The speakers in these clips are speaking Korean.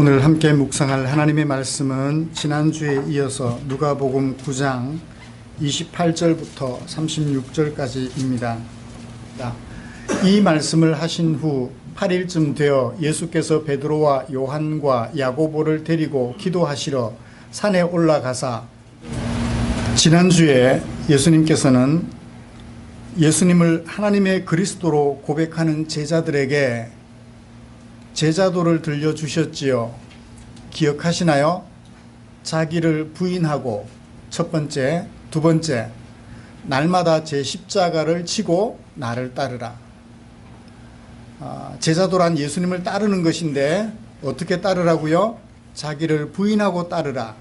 오늘 함께 묵상할 하나님의 말씀은 지난주에 이어서 누가복음 9장 28절부터 36절까지입니다. 이 말씀을 하신 후 8일쯤 되어 예수께서 베드로와 요한과 야고보를 데리고 기도하시러 산에 올라가사, 지난주에 예수님께서는 예수님을 하나님의 그리스도로 고백하는 제자들에게 제자도를 들려주셨지요. 기억하시나요? 자기를 부인하고 첫 번째, 두 번째, 날마다 제 십자가를 지고 나를 따르라. 제자도란 예수님을 따르는 것인데 어떻게 따르라고요? 자기를 부인하고 따르라.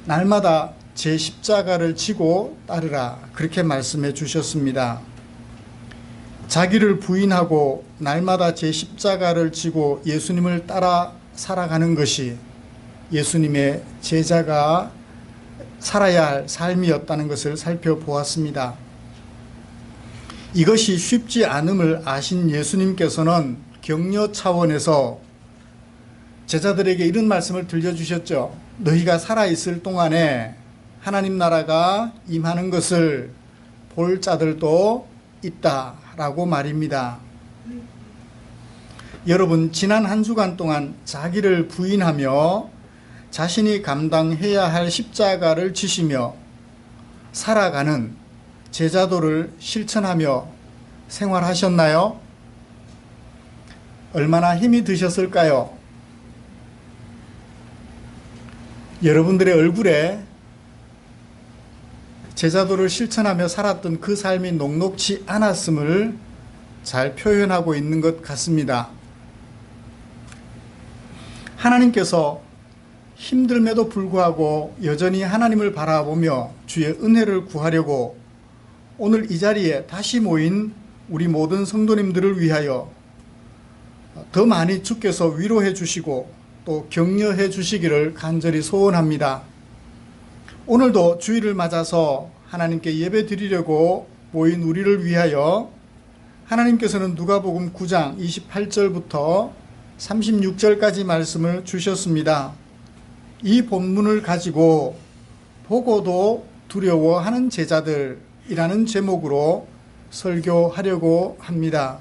날마다 제 십자가를 지고 따르라. 그렇게 말씀해 주셨습니다. 자기를 부인하고 날마다 제 십자가를 지고 예수님을 따라 살아가는 것이 예수님의 제자가 살아야 할 삶이었다는 것을 살펴보았습니다. 이것이 쉽지 않음을 아신 예수님께서는 격려 차원에서 제자들에게 이런 말씀을 들려주셨죠. 너희가 살아있을 동안에 하나님 나라가 임하는 것을 볼 자들도 있다라고 말입니다. 여러분, 지난 한 주간 동안 자기를 부인하며 자신이 감당해야 할 십자가를 지시며 살아가는 제자도를 실천하며 생활하셨나요? 얼마나 힘이 드셨을까요? 여러분들의 얼굴에 제자도를 실천하며 살았던 그 삶이 녹록지 않았음을 잘 표현하고 있는 것 같습니다. 하나님께서 힘듦에도 불구하고 여전히 하나님을 바라보며 주의 은혜를 구하려고 오늘 이 자리에 다시 모인 우리 모든 성도님들을 위하여 더 많이 주께서 위로해 주시고 또 격려해 주시기를 간절히 소원합니다. 오늘도 주일을 맞아서 하나님께 예배 드리려고 모인 우리를 위하여 하나님께서는 누가복음 9장 28절부터 36절까지 말씀을 주셨습니다. 이 본문을 가지고 보고도 두려워하는 제자들이라는 제목으로 설교하려고 합니다.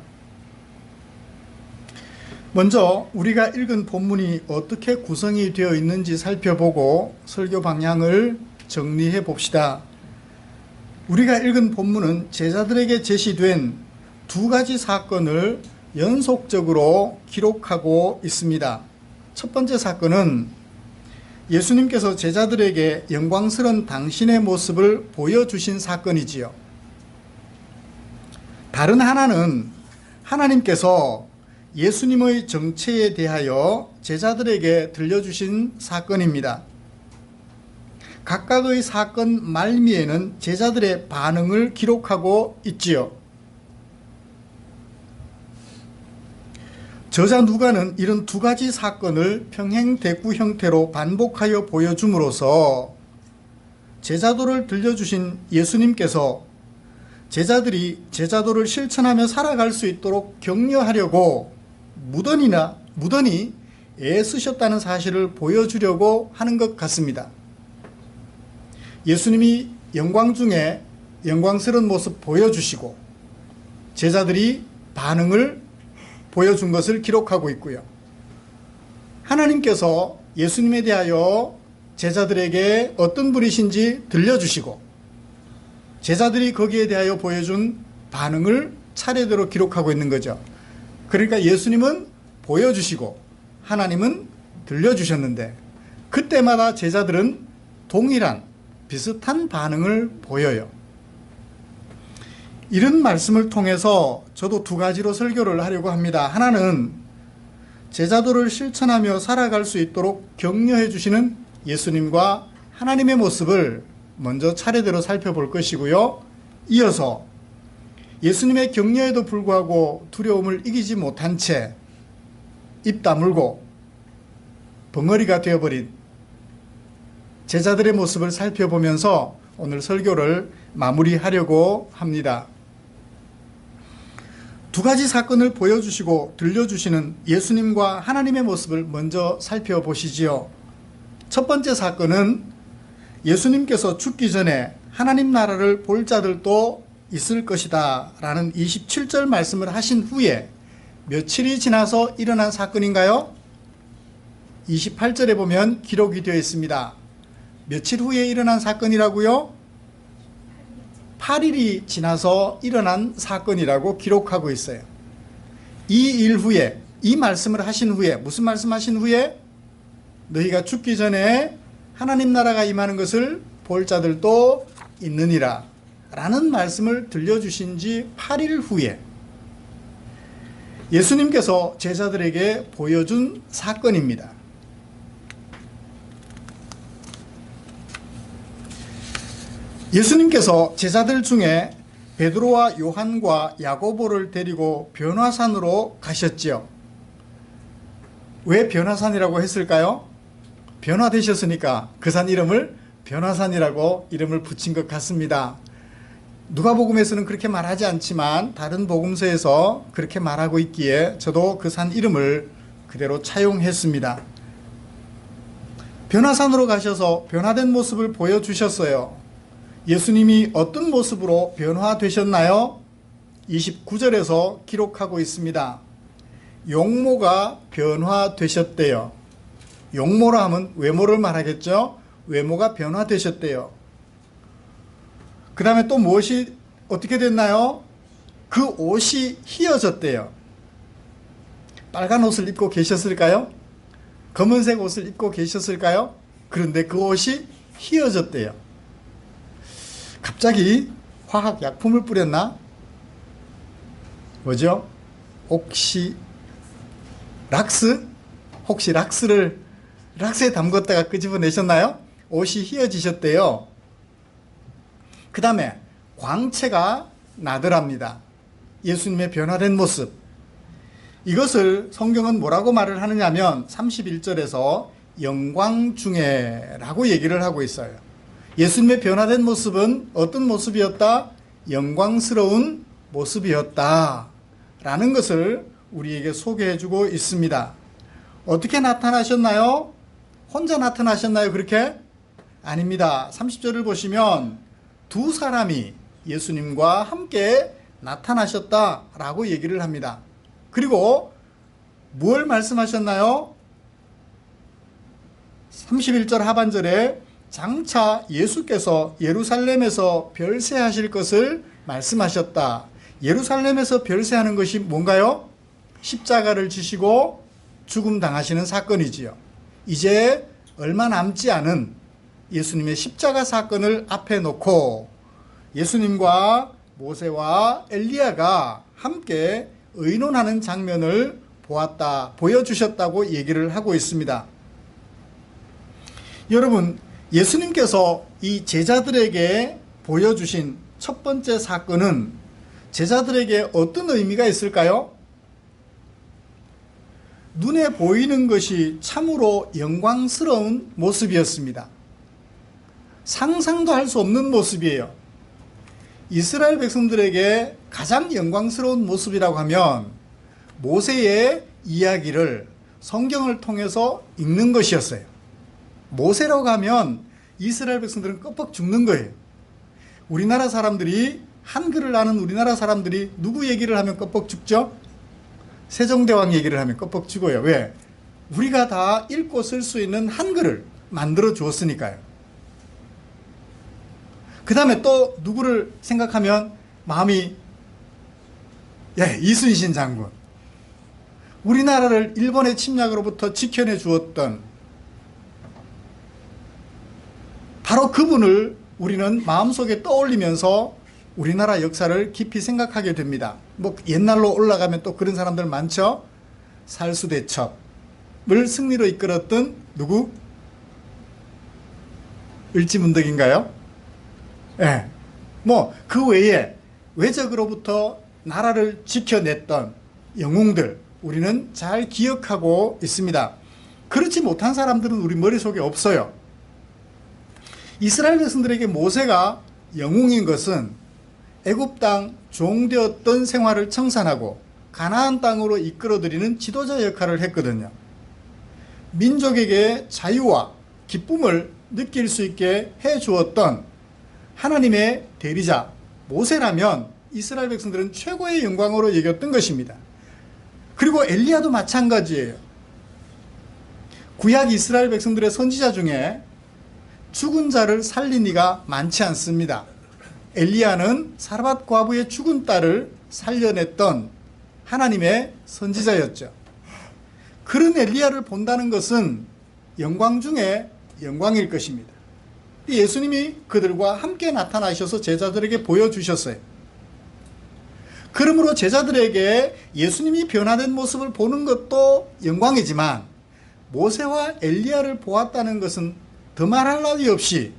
먼저 우리가 읽은 본문이 어떻게 구성이 되어 있는지 살펴보고 설교 방향을 정리해 봅시다. 우리가 읽은 본문은 제자들에게 제시된 두 가지 사건을 연속적으로 기록하고 있습니다. 첫 번째 사건은 예수님께서 제자들에게 영광스러운 당신의 모습을 보여주신 사건이지요. 다른 하나는 하나님께서 예수님의 정체에 대하여 제자들에게 들려주신 사건입니다. 각각의 사건 말미에는 제자들의 반응을 기록하고 있지요. 저자 누가는 이런 두 가지 사건을 평행대구 형태로 반복하여 보여줌으로써 제자도를 들려주신 예수님께서 제자들이 제자도를 실천하며 살아갈 수 있도록 격려하려고 무던히 애쓰셨다는 사실을 보여주려고 하는 것 같습니다. 예수님이 영광 중에 영광스러운 모습 보여주시고 제자들이 반응을 보여준 것을 기록하고 있고요. 하나님께서 예수님에 대하여 제자들에게 어떤 분이신지 들려주시고 제자들이 거기에 대하여 보여준 반응을 차례대로 기록하고 있는 거죠. 그러니까 예수님은 보여주시고 하나님은 들려주셨는데 그때마다 제자들은 동일한 비슷한 반응을 보여요. 이런 말씀을 통해서 저도 두 가지로 설교를 하려고 합니다. 하나는 제자도를 실천하며 살아갈 수 있도록 격려해 주시는 예수님과 하나님의 모습을 먼저 차례대로 살펴볼 것이고요. 이어서 예수님의 격려에도 불구하고 두려움을 이기지 못한 채 입 다물고 벙어리가 되어버린 제자들의 모습을 살펴보면서 오늘 설교를 마무리하려고 합니다. 두 가지 사건을 보여주시고 들려주시는 예수님과 하나님의 모습을 먼저 살펴보시지요. 첫 번째 사건은 예수님께서 죽기 전에 하나님 나라를 볼 자들도 있을 것이다 라는 27절 말씀을 하신 후에 며칠이 지나서 일어난 사건인가요? 28절에 보면 기록이 되어 있습니다. 며칠 후에 일어난 사건이라고요? 8일이 지나서 일어난 사건이라고 기록하고 있어요. 이 일 후에, 이 말씀을 하신 후에, 무슨 말씀하신 후에? 너희가 죽기 전에 하나님 나라가 임하는 것을 볼 자들도 있느니라 라는 말씀을 들려주신 지 8일 후에 예수님께서 제자들에게 보여준 사건입니다. 예수님께서 제자들 중에 베드로와 요한과 야고보를 데리고 변화산으로 가셨지요. 왜 변화산이라고 했을까요? 변화되셨으니까 그 산 이름을 변화산이라고 이름을 붙인 것 같습니다. 누가복음에서는 그렇게 말하지 않지만 다른 복음서에서 그렇게 말하고 있기에 저도 그 산 이름을 그대로 차용했습니다. 변화산으로 가셔서 변화된 모습을 보여주셨어요. 예수님이 어떤 모습으로 변화되셨나요? 29절에서 기록하고 있습니다. 용모가 변화되셨대요. 용모라 하면 외모를 말하겠죠? 외모가 변화되셨대요. 그 다음에 또 무엇이 어떻게 됐나요? 그 옷이 휘어졌대요. 빨간 옷을 입고 계셨을까요? 검은색 옷을 입고 계셨을까요? 그런데 그 옷이 휘어졌대요. 갑자기 화학 약품을 뿌렸나? 뭐죠? 혹시 락스? 혹시 락스에 담궜다가 끄집어내셨나요? 옷이 휘어지셨대요. 그 다음에 광채가 나더랍니다. 예수님의 변화된 모습. 이것을 성경은 뭐라고 말을 하느냐면 31절에서 영광 중에 라고 얘기를 하고 있어요. 예수님의 변화된 모습은 어떤 모습이었다? 영광스러운 모습이었다 라는 것을 우리에게 소개해 주고 있습니다. 어떻게 나타나셨나요? 혼자 나타나셨나요? 그렇게? 아닙니다. 30절을 보시면 두 사람이 예수님과 함께 나타나셨다라고 얘기를 합니다. 그리고 뭘 말씀하셨나요? 31절 하반절에 장차 예수께서 예루살렘에서 별세하실 것을 말씀하셨다. 예루살렘에서 별세하는 것이 뭔가요? 십자가를 지시고 죽음 당하시는 사건이지요. 이제 얼마 남지 않은 예수님의 십자가 사건을 앞에 놓고 예수님과 모세와 엘리야가 함께 의논하는 장면을 보여주셨다고 얘기를 하고 있습니다. 여러분, 예수님께서 이 제자들에게 보여주신 첫 번째 사건은 제자들에게 어떤 의미가 있을까요? 눈에 보이는 것이 참으로 영광스러운 모습이었습니다. 상상도 할 수 없는 모습이에요. 이스라엘 백성들에게 가장 영광스러운 모습이라고 하면 모세의 이야기를 성경을 통해서 읽는 것이었어요. 모세라고 하면 이스라엘 백성들은 껍벅 죽는 거예요. 우리나라 사람들이 한글을 아는 우리나라 사람들이 누구 얘기를 하면 껍벅 죽죠? 세종대왕 얘기를 하면 껍벅 죽어요. 왜? 우리가 다 읽고 쓸 수 있는 한글을 만들어 주었으니까요. 그 다음에 또 누구를 생각하면 마음이 이순신 장군. 우리나라를 일본의 침략으로부터 지켜내 주었던 바로 그분을 우리는 마음속에 떠올리면서 우리나라 역사를 깊이 생각하게 됩니다. 뭐 옛날로 올라가면 또 그런 사람들 많죠. 살수대첩을 승리로 이끌었던 누구? 을지문덕인가요? 예. 뭐 그 외에 외적으로부터 나라를 지켜냈던 영웅들 우리는 잘 기억하고 있습니다. 그렇지 못한 사람들은 우리 머릿속에 없어요. 이스라엘 백성들에게 모세가 영웅인 것은 애굽 땅 종되었던 생활을 청산하고 가나안 땅으로 이끌어들이는 지도자 역할을 했거든요. 민족에게 자유와 기쁨을 느낄 수 있게 해주었던 하나님의 대리자 모세라면 이스라엘 백성들은 최고의 영광으로 여겼던 것입니다. 그리고 엘리야도 마찬가지예요. 구약 이스라엘 백성들의 선지자 중에 죽은 자를 살린 이가 많지 않습니다. 엘리야는 사르밧 과부의 죽은 딸을 살려냈던 하나님의 선지자였죠. 그런 엘리야를 본다는 것은 영광 중에 영광일 것입니다. 예수님이 그들과 함께 나타나셔서 제자들에게 보여주셨어요. 그러므로 제자들에게 예수님이 변화된 모습을 보는 것도 영광이지만 모세와 엘리야를 보았다는 것은 더할 나위 없이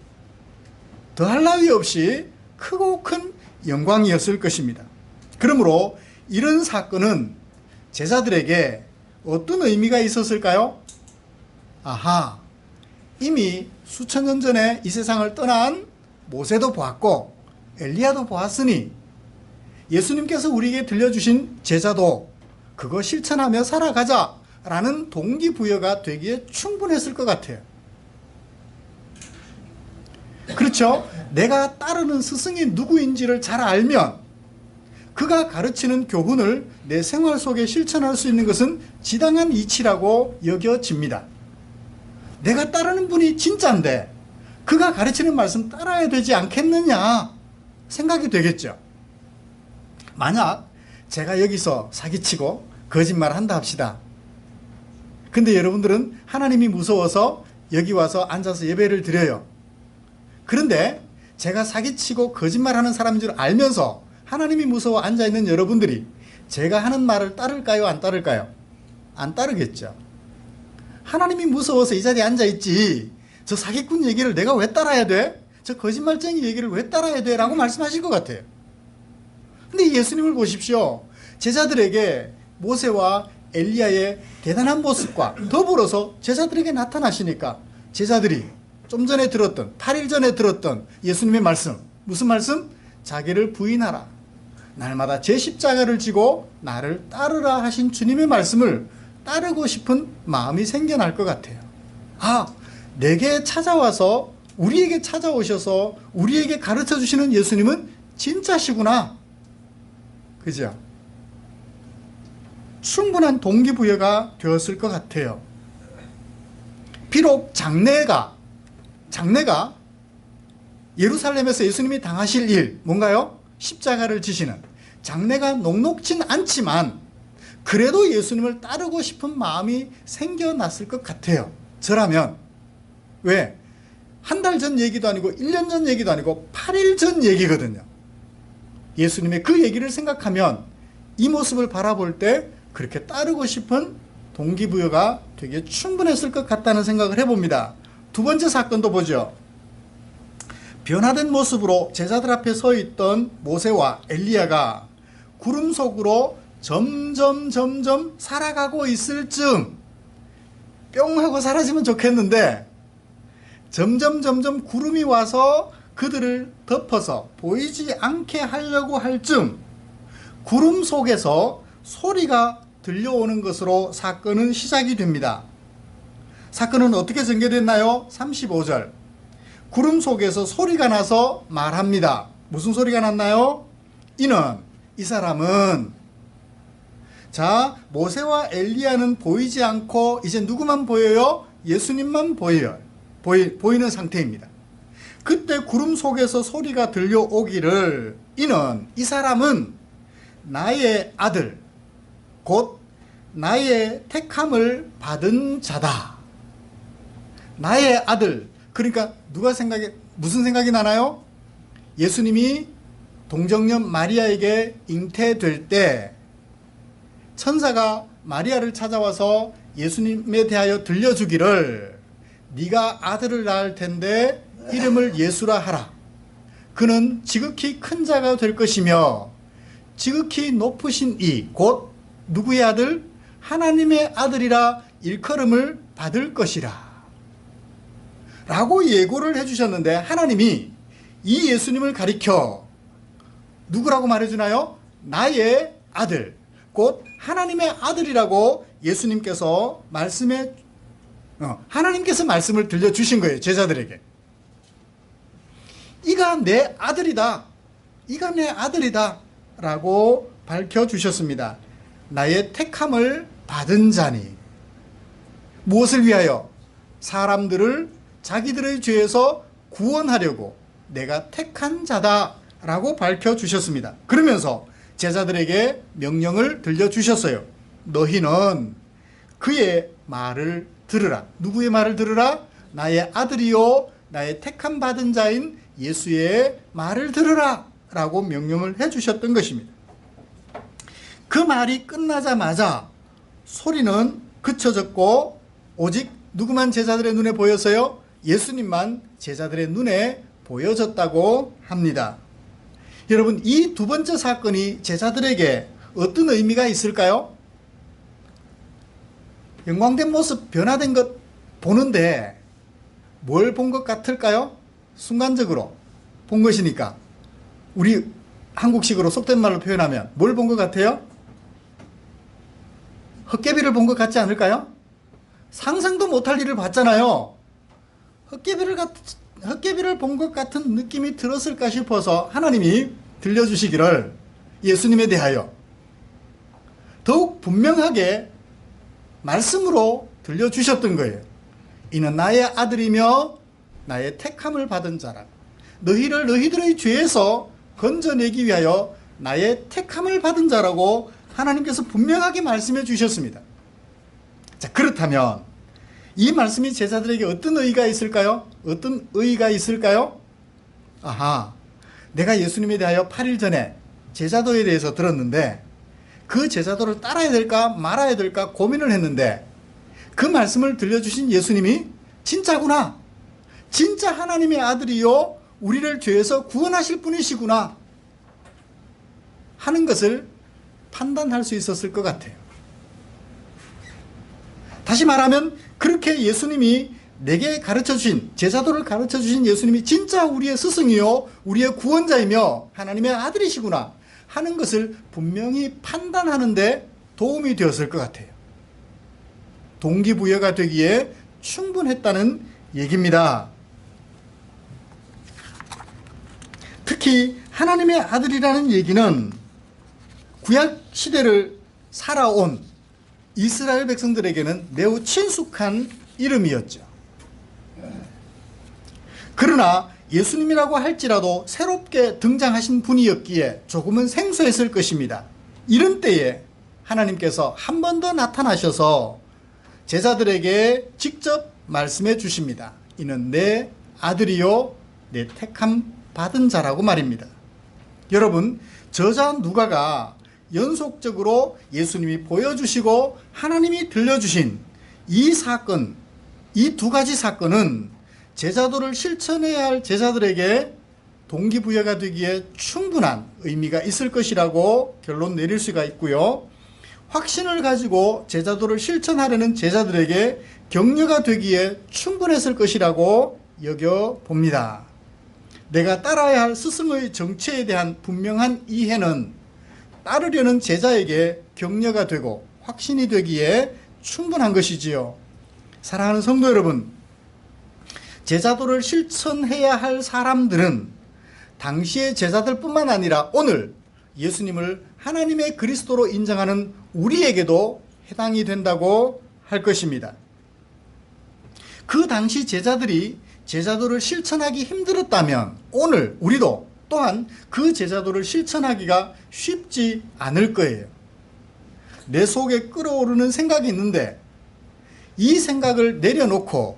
크고 큰 영광이었을 것입니다. 그러므로 이런 사건은 제자들에게 어떤 의미가 있었을까요? 아하, 이미 수천 년 전에 이 세상을 떠난 모세도 보았고 엘리야도 보았으니 예수님께서 우리에게 들려주신 제자도 그거 실천하며 살아가자라는 동기부여가 되기에 충분했을 것 같아요. 그렇죠? 내가 따르는 스승이 누구인지를 잘 알면 그가 가르치는 교훈을 내 생활 속에 실천할 수 있는 것은 지당한 이치라고 여겨집니다. 내가 따르는 분이 진짜인데 그가 가르치는 말씀 따라야 되지 않겠느냐 생각이 되겠죠. 만약 제가 여기서 사기치고 거짓말을 한다 합시다. 근데 여러분들은 하나님이 무서워서 여기 와서 앉아서 예배를 드려요. 그런데 제가 사기치고 거짓말하는 사람인 줄 알면서 하나님이 무서워 앉아있는 여러분들이 제가 하는 말을 따를까요? 안 따를까요? 안 따르겠죠. 하나님이 무서워서 이 자리에 앉아있지 저 사기꾼 얘기를 내가 왜 따라야 돼? 저 거짓말쟁이 얘기를 왜 따라야 돼? 라고 말씀하실 것 같아요. 근데 예수님을 보십시오. 제자들에게 모세와 엘리야의 대단한 모습과 더불어서 제자들에게 나타나시니까 제자들이 좀 전에 들었던 8일 전에 들었던 예수님의 말씀, 무슨 말씀? 자기를 부인하라, 날마다 제 십자가를 지고 나를 따르라 하신 주님의 말씀을 따르고 싶은 마음이 생겨날 것 같아요. 아, 내게 찾아와서 우리에게 찾아오셔서 우리에게 가르쳐 주시는 예수님은 진짜시구나. 그죠? 충분한 동기부여가 되었을 것 같아요. 비록 장례가 예루살렘에서 예수님이 당하실 일, 뭔가요? 십자가를 지시는 장례가 녹록진 않지만 그래도 예수님을 따르고 싶은 마음이 생겨났을 것 같아요. 저라면. 왜? 한 달 전 얘기도 아니고 1년 전 얘기도 아니고 8일 전 얘기거든요. 예수님의 그 얘기를 생각하면 이 모습을 바라볼 때 그렇게 따르고 싶은 동기부여가 되게 충분했을 것 같다는 생각을 해봅니다. 두 번째 사건도 보죠. 변화된 모습으로 제자들 앞에 서 있던 모세와 엘리야가 구름 속으로 점점 살아가고 있을 즈음 뿅 하고 사라지면 좋겠는데 점점 구름이 와서 그들을 덮어서 보이지 않게 하려고 할 즈음 구름 속에서 소리가 들려오는 것으로 사건은 시작이 됩니다. 사건은 어떻게 전개됐나요? 35절. 구름 속에서 소리가 나서 말합니다. 무슨 소리가 났나요? 이 사람은 자, 모세와 엘리야는 보이지 않고 이제 누구만 보여요? 예수님만 보여요. 보이는 상태입니다. 그때 구름 속에서 소리가 들려오기를 이 사람은 나의 아들 곧 나의 택함을 받은 자다. 나의 아들. 그러니까 무슨 생각이 나나요? 예수님이 동정녀 마리아에게 잉태될 때 천사가 마리아를 찾아와서 예수님에 대하여 들려주기를 네가 아들을 낳을 텐데 이름을 예수라 하라. 그는 지극히 큰 자가 될 것이며 지극히 높으신 이 곧 누구의 아들? 하나님의 아들이라 일컬음을 받을 것이라 라고 예고를 해주셨는데 하나님이 이 예수님을 가리켜 누구라고 말해주나요? 나의 아들, 곧 하나님의 아들이라고 예수님께서 하나님께서 말씀을 들려주신 거예요. 제자들에게. 이가 내 아들이다. 이가 내 아들이다. 라고 밝혀주셨습니다. 나의 택함을 받은 자니. 무엇을 위하여? 사람들을 자기들의 죄에서 구원하려고 내가 택한 자다. 라고 밝혀주셨습니다. 그러면서 제자들에게 명령을 들려주셨어요. 너희는 그의 말을 들으라. 누구의 말을 들으라? 나의 아들이요 나의 택함 받은 자인 예수의 말을 들으라 라고 명령을 해주셨던 것입니다. 그 말이 끝나자마자 소리는 그쳐졌고 오직 누구만 제자들의 눈에 보였어요? 예수님만 제자들의 눈에 보여졌다고 합니다. 여러분, 이 두 번째 사건이 제자들에게 어떤 의미가 있을까요? 영광된 모습, 변화된 것 보는데 뭘 본 것 같을까요? 순간적으로 본 것이니까. 우리 한국식으로 속된 말로 표현하면 뭘 본 것 같아요? 헛개비를 본 것 같지 않을까요? 상상도 못할 일을 봤잖아요. 헛개비를 본 것 같은 느낌이 들었을까 싶어서 하나님이 들려주시기를 예수님에 대하여 더욱 분명하게 말씀으로 들려주셨던 거예요. 이는 나의 아들이며 나의 택함을 받은 자라. 너희를 너희들의 죄에서 건져내기 위하여 나의 택함을 받은 자라고 하나님께서 분명하게 말씀해 주셨습니다. 자, 그렇다면 이 말씀이 제자들에게 어떤 의의가 있을까요? 어떤 의의가 있을까요? 아하, 내가 예수님에 대하여 8일 전에 제자도에 대해서 들었는데 그 제자도를 따라야 될까 말아야 될까 고민을 했는데 그 말씀을 들려주신 예수님이 진짜구나. 진짜 하나님의 아들이요 우리를 죄에서 구원하실 분이시구나 하는 것을 판단할 수 있었을 것 같아요. 다시 말하면 그렇게 예수님이 내게 가르쳐주신, 제자도를 가르쳐주신 예수님이 진짜 우리의 스승이요 우리의 구원자이며 하나님의 아들이시구나 하는 것을 분명히 판단하는 데 도움이 되었을 것 같아요. 동기부여가 되기에 충분했다는 얘기입니다. 특히 하나님의 아들이라는 얘기는 구약 시대를 살아온 이스라엘 백성들에게는 매우 친숙한 이름이었죠. 그러나 예수님이라고 할지라도 새롭게 등장하신 분이었기에 조금은 생소했을 것입니다. 이런 때에 하나님께서 한 번 더 나타나셔서 제자들에게 직접 말씀해 주십니다. 이는 내 아들이요 내 택함 받은 자라고 말입니다. 여러분, 저자 누가가 연속적으로 예수님이 보여주시고 하나님이 들려주신 이 사건, 이 두 가지 사건은 제자도를 실천해야 할 제자들에게 동기부여가 되기에 충분한 의미가 있을 것이라고 결론 내릴 수가 있고요. 확신을 가지고 제자도를 실천하려는 제자들에게 격려가 되기에 충분했을 것이라고 여겨봅니다. 내가 따라야 할 스승의 정체에 대한 분명한 이해는 따르려는 제자에게 격려가 되고 확신이 되기에 충분한 것이지요. 사랑하는 성도 여러분, 제자도를 실천해야 할 사람들은 당시의 제자들뿐만 아니라 오늘 예수님을 하나님의 그리스도로 인정하는 우리에게도 해당이 된다고 할 것입니다. 그 당시 제자들이 제자도를 실천하기 힘들었다면 오늘 우리도 또한 그 제자도를 실천하기가 쉽지 않을 거예요. 내 속에 끓어오르는 생각이 있는데 이 생각을 내려놓고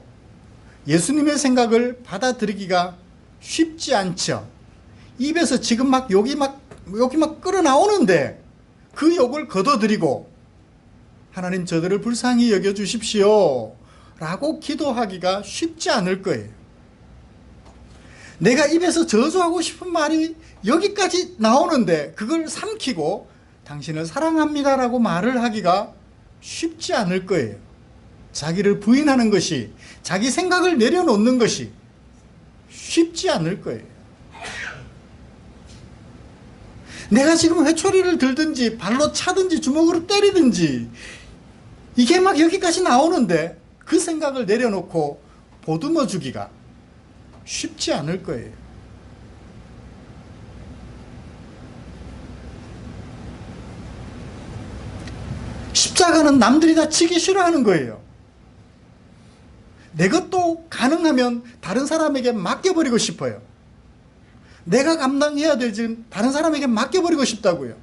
예수님의 생각을 받아들이기가 쉽지 않죠. 입에서 지금 막 욕이 막 끓어나오는데 그 욕을 걷어들이고 하나님 저들을 불쌍히 여겨주십시오 라고 기도하기가 쉽지 않을 거예요. 내가 입에서 저주하고 싶은 말이 여기까지 나오는데 그걸 삼키고 당신을 사랑합니다 라고 말을 하기가 쉽지 않을 거예요. 자기를 부인하는 것이, 자기 생각을 내려놓는 것이 쉽지 않을 거예요. 내가 지금 회초리를 들든지 발로 차든지 주먹으로 때리든지 이게 막 여기까지 나오는데 그 생각을 내려놓고 보듬어 주기가 쉽지 않을 거예요. 십자가는 남들이 다 지기 싫어하는 거예요. 내 것도 가능하면 다른 사람에게 맡겨버리고 싶어요. 내가 감당해야 될 일 다른 사람에게 맡겨버리고 싶다고요.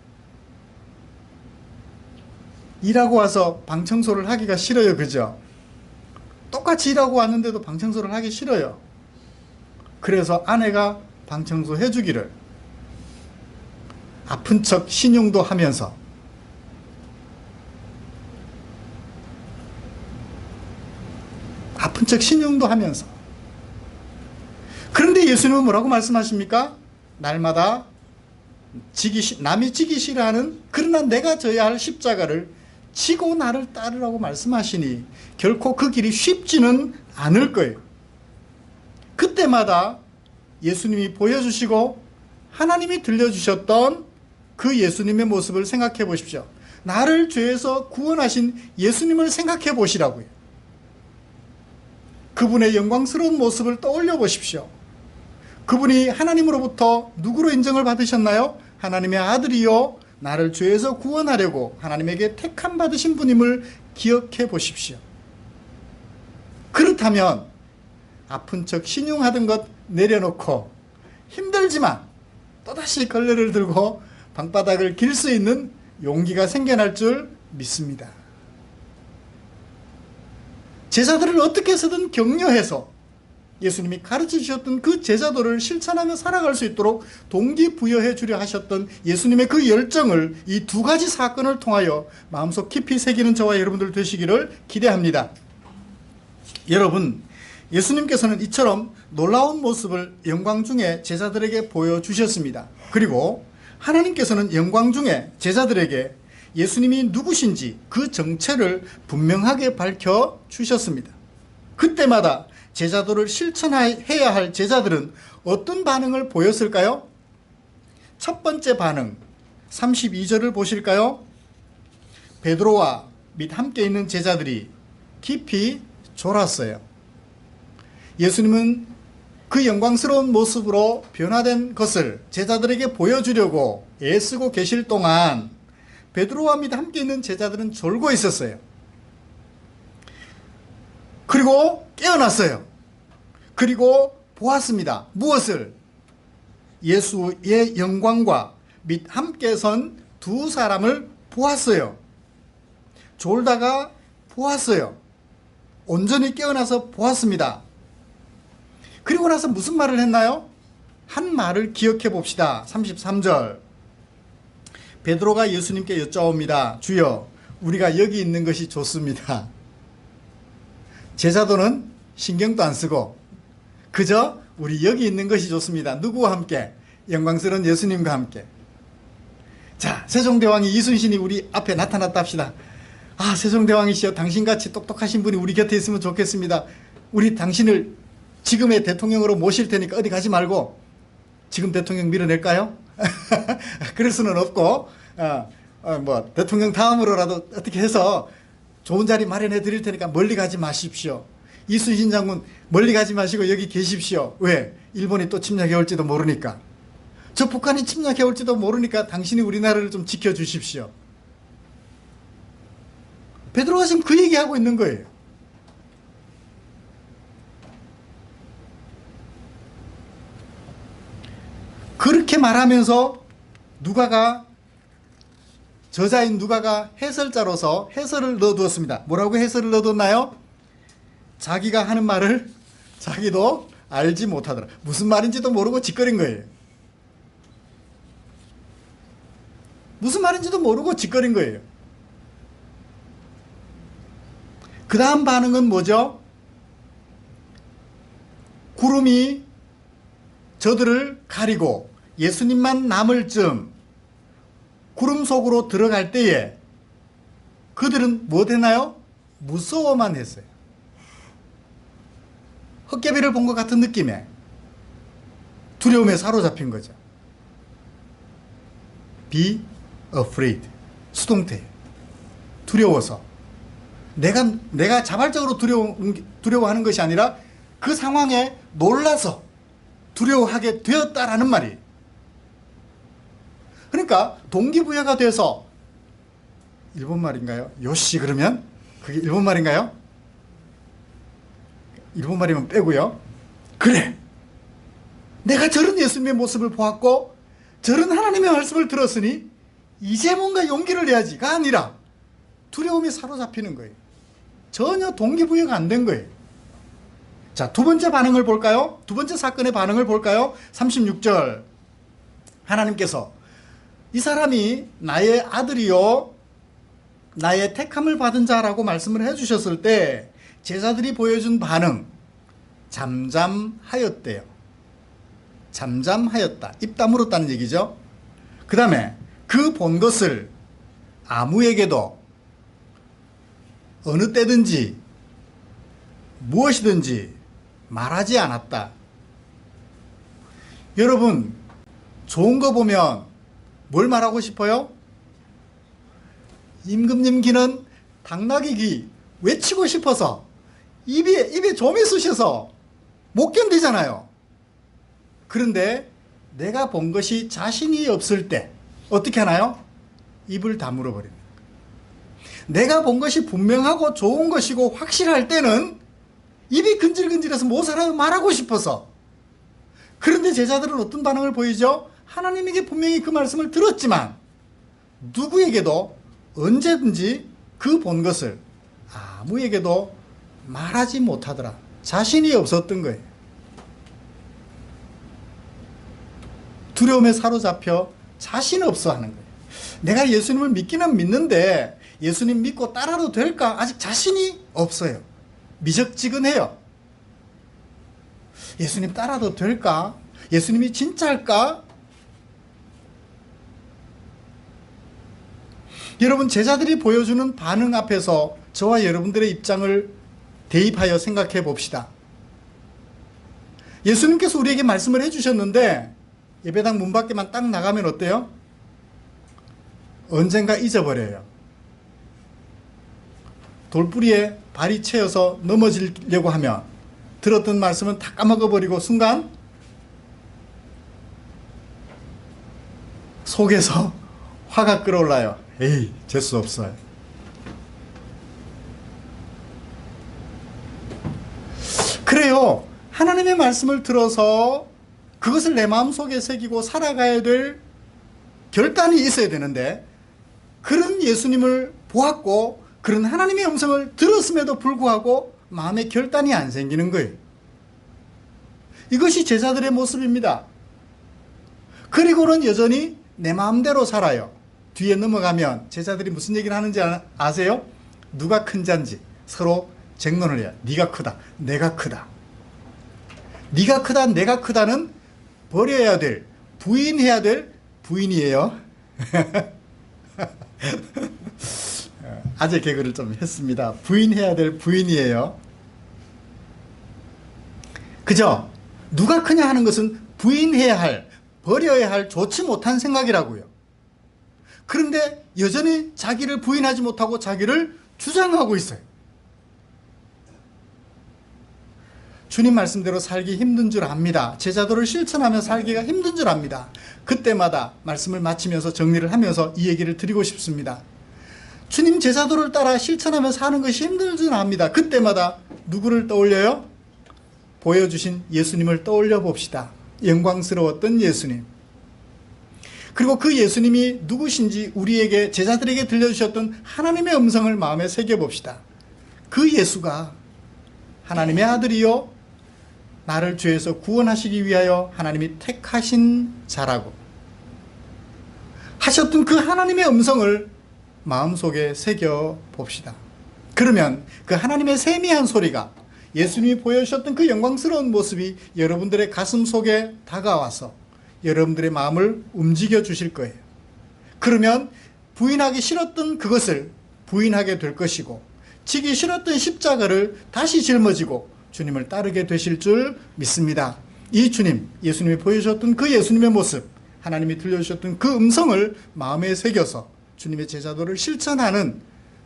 일하고 와서 방 청소를 하기가 싫어요. 그죠? 똑같이 일하고 왔는데도 방 청소를 하기 싫어요. 그래서 아내가 방 청소 해주기를 아픈 척 신용도 하면서 아픈 척 신용도 하면서. 그런데 예수님은 뭐라고 말씀하십니까? 날마다 남이 지기 싫어하는 그러나 내가 져야 할 십자가를 지고 나를 따르라고 말씀하시니 결코 그 길이 쉽지는 않을 거예요. 그때마다 예수님이 보여주시고 하나님이 들려주셨던 그 예수님의 모습을 생각해 보십시오. 나를 죄에서 구원하신 예수님을 생각해 보시라고요. 그분의 영광스러운 모습을 떠올려 보십시오. 그분이 하나님으로부터 누구로 인정을 받으셨나요? 하나님의 아들이요 나를 죄에서 구원하려고 하나님에게 택함 받으신 분임을 기억해 보십시오. 그렇다면 아픈 척 신용하던 것 내려놓고 힘들지만 또다시 걸레를 들고 방바닥을 길 수 있는 용기가 생겨날 줄 믿습니다. 제자들을 어떻게 해서든 격려해서 예수님이 가르쳐 주셨던 그 제자도를 실천하며 살아갈 수 있도록 동기부여해 주려 하셨던 예수님의 그 열정을 이 두 가지 사건을 통하여 마음속 깊이 새기는 저와 여러분들 되시기를 기대합니다. 여러분, 예수님께서는 이처럼 놀라운 모습을 영광 중에 제자들에게 보여주셨습니다. 그리고 하나님께서는 영광 중에 제자들에게 예수님이 누구신지 그 정체를 분명하게 밝혀주셨습니다. 그때마다 제자도를 실천해야 할 제자들은 어떤 반응을 보였을까요? 첫 번째 반응, 32절을 보실까요? 베드로와 및 함께 있는 제자들이 깊이 졸았어요. 예수님은 그 영광스러운 모습으로 변화된 것을 제자들에게 보여주려고 애쓰고 계실 동안 베드로와 및 함께 있는 제자들은 졸고 있었어요. 그리고 깨어났어요. 그리고 보았습니다. 무엇을? 예수의 영광과 및 함께 선 두 사람을 보았어요. 졸다가 보았어요. 온전히 깨어나서 보았습니다. 그리고 나서 무슨 말을 했나요? 한 말을 기억해 봅시다. 33절. 베드로가 예수님께 여짜옵니다. 주여, 우리가 여기 있는 것이 좋습니다. 제자도는 신경도 안 쓰고 그저 우리 여기 있는 것이 좋습니다. 누구와 함께? 영광스러운 예수님과 함께. 자, 세종대왕이 이순신이 우리 앞에 나타났다 합시다. 아, 세종대왕이시여, 당신같이 똑똑하신 분이 우리 곁에 있으면 좋겠습니다. 우리 당신을 지금의 대통령으로 모실 테니까 어디 가지 말고 지금 대통령 밀어낼까요? 그럴 수는 없고 뭐 대통령 다음으로라도 어떻게 해서 좋은 자리 마련해 드릴 테니까 멀리 가지 마십시오. 이순신 장군 멀리 가지 마시고 여기 계십시오. 왜? 일본이 또 침략해 올지도 모르니까. 저 북한이 침략해 올지도 모르니까 당신이 우리나라를 좀 지켜주십시오. 베드로가 지금 그 얘기하고 있는 거예요. 그렇게 말하면서 저자인 누가가 해설자로서 해설을 넣어두었습니다. 뭐라고 해설을 넣어뒀나요? 자기가 하는 말을 자기도 알지 못하더라. 무슨 말인지도 모르고 짓거린 거예요. 무슨 말인지도 모르고 짓거린 거예요. 그 다음 반응은 뭐죠? 구름이 저들을 가리고 예수님만 남을 즈음 구름 속으로 들어갈 때에 그들은 뭐 되나요? 무서워만 했어요. 헛개비를 본 것 같은 느낌에 두려움에 사로잡힌 거죠. be afraid. 수동태. 두려워서. 내가 자발적으로 두려워하는 것이 아니라 그 상황에 놀라서 두려워하게 되었다라는 말이에요. 그러니까 동기부여가 돼서, 일본 말인가요? 요시 그러면? 그게 일본 말인가요? 일본 말이면 빼고요. 그래, 내가 저런 예수님의 모습을 보았고 저런 하나님의 말씀을 들었으니 이제 뭔가 용기를 내야지가 아니라 두려움이 사로잡히는 거예요. 전혀 동기부여가 안 된 거예요. 자, 두 번째 반응을 볼까요? 두 번째 사건의 반응을 볼까요? 36절. 하나님께서 이 사람이 나의 아들이요 나의 택함을 받은 자라고 말씀을 해주셨을 때 제자들이 보여준 반응, 잠잠하였대요. 잠잠하였다. 입 다물었다는 얘기죠. 그 다음에 그 본 것을 아무에게도 어느 때든지 무엇이든지 말하지 않았다. 여러분, 좋은 거 보면 뭘 말하고 싶어요? 임금님 귀는 당나귀 귀 외치고 싶어서 입에 좀이 쑤셔서 못 견디잖아요. 그런데 내가 본 것이 자신이 없을 때 어떻게 하나요? 입을 다물어 버립니다. 내가 본 것이 분명하고 좋은 것이고 확실할 때는 입이 근질근질해서 못 살아요. 말하고 싶어서. 그런데 제자들은 어떤 반응을 보이죠? 하나님에게 분명히 그 말씀을 들었지만 누구에게도 언제든지 그 본 것을 아무에게도 말하지 못하더라. 자신이 없었던 거예요. 두려움에 사로잡혀 자신 없어 하는 거예요. 내가 예수님을 믿기는 믿는데 예수님 믿고 따라도 될까? 아직 자신이 없어요. 미적지근해요. 예수님 따라도 될까? 예수님이 진짜일까? 여러분, 제자들이 보여주는 반응 앞에서 저와 여러분들의 입장을 대입하여 생각해 봅시다. 예수님께서 우리에게 말씀을 해주셨는데 예배당 문 밖에만 딱 나가면 어때요? 언젠가 잊어버려요. 돌뿌리에 발이 채여서 넘어지려고 하면 들었던 말씀은 다 까먹어버리고 순간 속에서 화가 끓어올라요. 에이, 재수 없어요. 그래요. 하나님의 말씀을 들어서 그것을 내 마음속에 새기고 살아가야 될 결단이 있어야 되는데 그런 예수님을 보았고 그런 하나님의 음성을 들었음에도 불구하고 마음에 결단이 안 생기는 거예요. 이것이 제자들의 모습입니다. 그리고는 여전히 내 마음대로 살아요. 뒤에 넘어가면 제자들이 무슨 얘기를 하는지 아세요? 누가 큰 자인지 서로 쟁론을 해요. 네가 크다, 내가 크다. 네가 크다, 내가 크다는 버려야 될, 부인해야 될 부인이에요. 아재 개그를 좀 했습니다. 부인해야 될 부인이에요. 그죠? 누가 크냐 하는 것은 부인해야 할, 버려야 할 좋지 못한 생각이라고요. 그런데 여전히 자기를 부인하지 못하고 자기를 주장하고 있어요. 주님 말씀대로 살기 힘든 줄 압니다. 제자도를 실천하며 살기가 힘든 줄 압니다. 그때마다 말씀을 마치면서 정리를 하면서 이 얘기를 드리고 싶습니다. 주님 제자도를 따라 실천하며 사는 것이 힘든 줄 압니다. 그때마다 누구를 떠올려요? 보여주신 예수님을 떠올려 봅시다. 영광스러웠던 예수님. 그리고 그 예수님이 누구신지 우리에게, 제자들에게 들려주셨던 하나님의 음성을 마음에 새겨봅시다. 그 예수가 하나님의 아들이요 나를 죄에서 구원하시기 위하여 하나님이 택하신 자라고 하셨던 그 하나님의 음성을 마음속에 새겨봅시다. 그러면 그 하나님의 세미한 소리가, 예수님이 보여주셨던 그 영광스러운 모습이 여러분들의 가슴 속에 다가와서 여러분들의 마음을 움직여 주실 거예요. 그러면 부인하기 싫었던 그것을 부인하게 될 것이고 지기 싫었던 십자가를 다시 짊어지고 주님을 따르게 되실 줄 믿습니다. 이 주님, 예수님이 보여주셨던 그 예수님의 모습 하나님이 들려주셨던 그 음성을 마음에 새겨서 주님의 제자도를 실천하는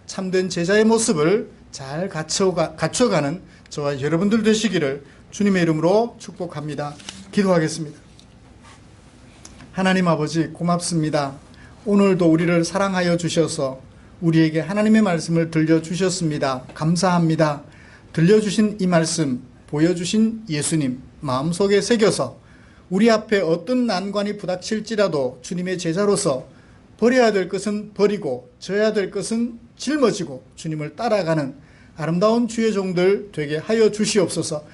참된 제자의 모습을 잘 갖춰가는 저와 여러분들 되시기를 주님의 이름으로 축복합니다. 기도하겠습니다. 하나님 아버지 고맙습니다. 오늘도 우리를 사랑하여 주셔서 우리에게 하나님의 말씀을 들려주셨습니다. 감사합니다. 들려주신 이 말씀, 보여주신 예수님 마음속에 새겨서 우리 앞에 어떤 난관이 부닥칠지라도 주님의 제자로서 버려야 될 것은 버리고 져야 될 것은 짊어지고 주님을 따라가는 아름다운 주의 종들 되게 하여 주시옵소서.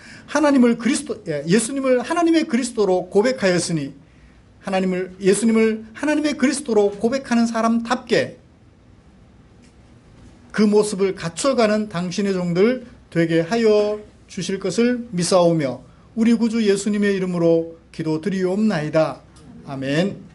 예수님을 하나님의 그리스도로 고백하였으니 예수님을 하나님의 그리스도로 고백하는 사람답게 그 모습을 갖춰가는 당신의 종들 되게 하여 주실 것을 믿사오며 우리 구주 예수님의 이름으로 기도드리옵나이다. 아멘.